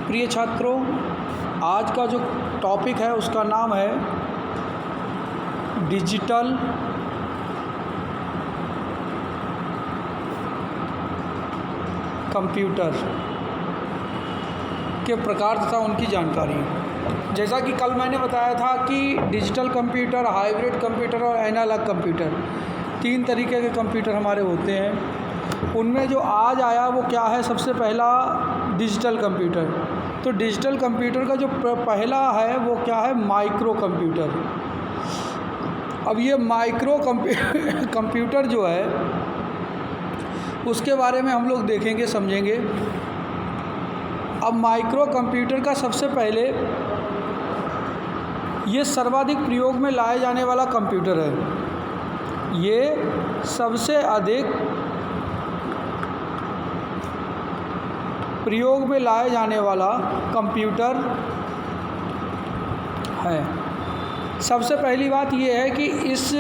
प्रिय छात्रों, आज का जो टॉपिक है उसका नाम है डिजिटल कंप्यूटर के प्रकार तथा उनकी जानकारी। जैसा कि कल मैंने बताया था कि डिजिटल कंप्यूटर, हाइब्रिड कंप्यूटर और एनालॉग कंप्यूटर, 3 तरीके के कंप्यूटर हमारे होते हैं। उनमें जो आज आया वो क्या है? सबसे पहला डिजिटल कंप्यूटर। तो डिजिटल कंप्यूटर का जो पहला है वो क्या है? Micro computer. अब ये माइक्रो कंप्यूटर जो है उसके बारे में हम लोग देखेंगे, समझेंगे। अब माइक्रो कंप्यूटर का सबसे पहले ये सर्वाधिक प्रयोग में लाए जाने वाला कंप्यूटर है। ये सबसे अधिक प्रयोग में लाए जाने वाला कंप्यूटर है। सबसे पहली बात ये है कि इस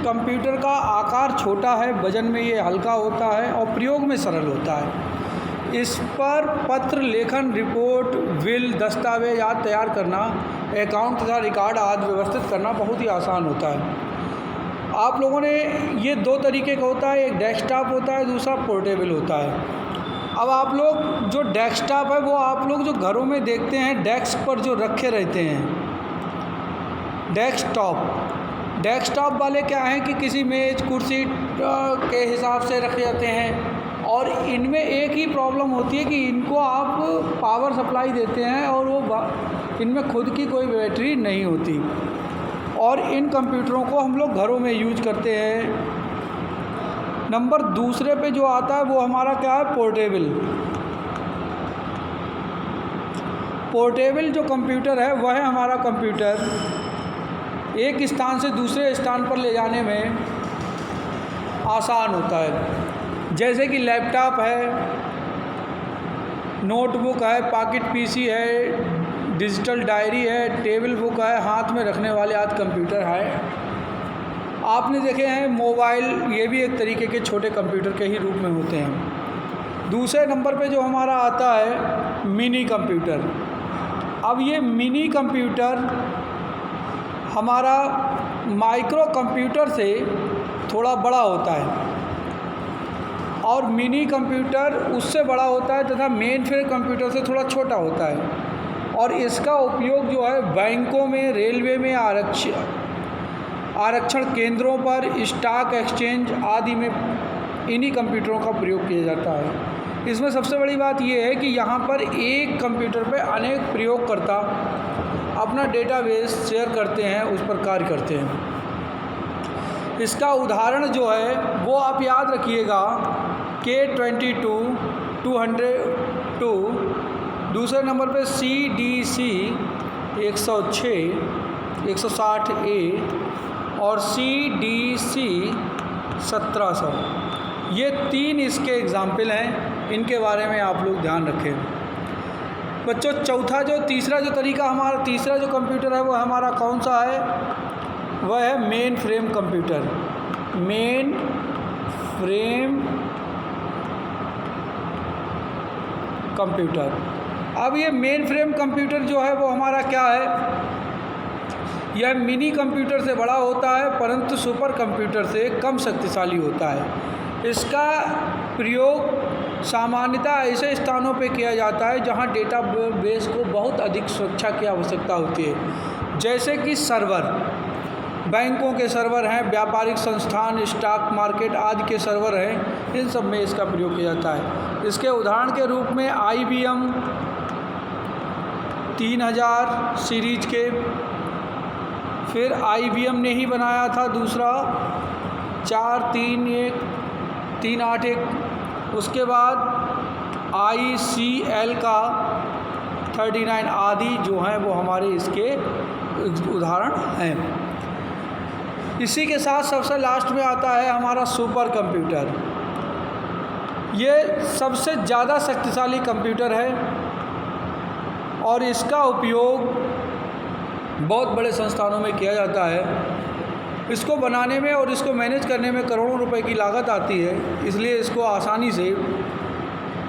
कंप्यूटर का आकार छोटा है, वजन में ये हल्का होता है और प्रयोग में सरल होता है। इस पर पत्र लेखन, रिपोर्ट, विल, दस्तावेज आदि तैयार करना, अकाउंट तथा रिकॉर्ड आदि व्यवस्थित करना बहुत ही आसान होता है। आप लोगों ने ये 2 तरीके का होता है, एक डेस्कटॉप होता है, दूसरा पोर्टेबल होता है। अब आप लोग जो डेस्कटॉप है वो आप लोग जो घरों में देखते हैं डेस्क पर जो रखे रहते हैं, डेस्कटॉप वाले क्या हैं कि किसी मेज कुर्सी के हिसाब से रखे जाते हैं और इनमें एक ही प्रॉब्लम होती है कि इनको आप पावर सप्लाई देते हैं और वो इनमें खुद की कोई बैटरी नहीं होती। और इन कंप्यूटरों को हम लोग घरों में यूज करते हैं। नंबर दूसरे पे जो आता है वो हमारा क्या है? पोर्टेबल जो कंप्यूटर है वह है हमारा कंप्यूटर एक स्थान से दूसरे स्थान पर ले जाने में आसान होता है। जैसे कि लैपटॉप है, नोटबुक है, पॉकेट पीसी है, डिजिटल डायरी है, टेबल बुक है, हाथ में रखने वाले आदि कंप्यूटर है। आपने देखे हैं मोबाइल, ये भी एक तरीके के छोटे कंप्यूटर के ही रूप में होते हैं। दूसरे नंबर पे जो हमारा आता है मिनी कंप्यूटर। अब ये मिनी कंप्यूटर हमारा माइक्रो कंप्यूटर से थोड़ा बड़ा होता है और मिनी कंप्यूटर उससे बड़ा होता है तथा मेन फ्रेम कंप्यूटर से थोड़ा छोटा होता है। और इसका उपयोग जो है बैंकों में, रेलवे में, आरक्षण केंद्रों पर, स्टॉक एक्सचेंज आदि में इन्हीं कंप्यूटरों का प्रयोग किया जाता है। इसमें सबसे बड़ी बात यह है कि यहाँ पर एक कंप्यूटर पे अनेक प्रयोगकर्ता अपना डेटाबेस शेयर करते हैं, उस पर कार्य करते हैं। इसका उदाहरण जो है वो आप याद रखिएगा K22 202, दूसरे नंबर पे CDC 106 160A और CDC 1700। ये 3 इसके एग्ज़ाम्पल हैं, इनके बारे में आप लोग ध्यान रखें। बच्चों, तीसरा जो तरीका हमारा, तीसरा जो कंप्यूटर है वो हमारा कौन सा है? वह है main frame computer. Main frame computer. अब ये मेन फ्रेम कंप्यूटर जो है वो हमारा क्या है? यह मिनी कंप्यूटर से बड़ा होता है परंतु सुपर कंप्यूटर से कम शक्तिशाली होता है। इसका प्रयोग सामान्यतः ऐसे स्थानों पे किया जाता है जहां डेटाबेस को बहुत अधिक सुरक्षा की आवश्यकता होती है। जैसे कि सर्वर, बैंकों के सर्वर हैं, व्यापारिक संस्थान, स्टॉक मार्केट आदि के सर्वर हैं, इन सब में इसका प्रयोग किया जाता है। इसके उदाहरण के रूप में IBM 3000 सीरीज के, फिर IBM ने ही बनाया था दूसरा 381, उसके बाद ICL का 39 आदि जो हैं वो हमारे इसके उदाहरण हैं। इसी के साथ सबसे लास्ट में आता है हमारा सुपर कंप्यूटर। ये सबसे ज़्यादा शक्तिशाली कंप्यूटर है और इसका उपयोग बहुत बड़े संस्थानों में किया जाता है। इसको बनाने में और इसको मैनेज करने में करोड़ों रुपए की लागत आती है, इसलिए इसको आसानी से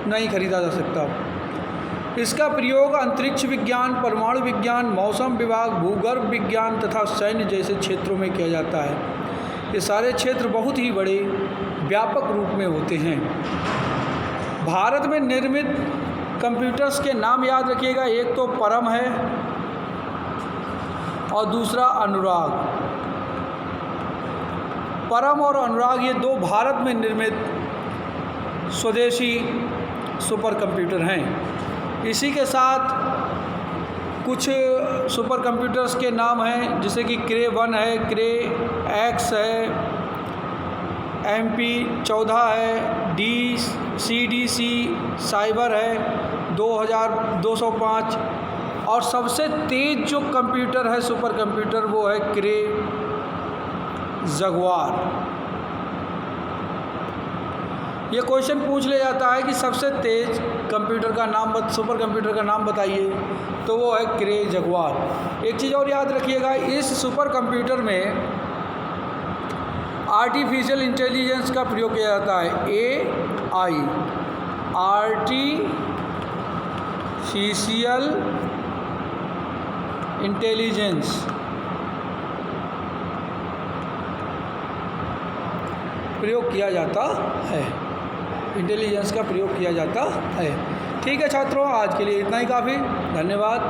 नहीं ख़रीदा जा सकता। इसका प्रयोग अंतरिक्ष विज्ञान, परमाणु विज्ञान, मौसम विभाग, भूगर्भ विज्ञान तथा सैन्य जैसे क्षेत्रों में किया जाता है। ये सारे क्षेत्र बहुत ही बड़े व्यापक रूप में होते हैं। भारत में निर्मित कंप्यूटर्स के नाम याद रखिएगा, एक तो परम है और दूसरा अनुराग। परम और अनुराग ये दो भारत में निर्मित स्वदेशी सुपर कंप्यूटर हैं। इसी के साथ कुछ सुपर कंप्यूटर्स के नाम हैं, जैसे कि क्रे 1 है, क्रे एक्स है, MP14 है, CDC साइबर है 2205, और सबसे तेज़ जो कंप्यूटर है सुपर कंप्यूटर वो है क्रे जगुआर। ये क्वेश्चन पूछ लिया जाता है कि सबसे तेज़ कंप्यूटर का नाम सुपर कंप्यूटर का नाम बताइए, तो वो है क्रे जगुआर। एक चीज़ और याद रखिएगा, इस सुपर कंप्यूटर में आर्टिफिशियल इंटेलिजेंस का प्रयोग किया जाता है। AI आर्टिफिशियल इंटेलिजेंस प्रयोग किया जाता है, इंटेलिजेंस का प्रयोग किया जाता है। ठीक है छात्रों, आज के लिए इतना ही काफ़ी। धन्यवाद।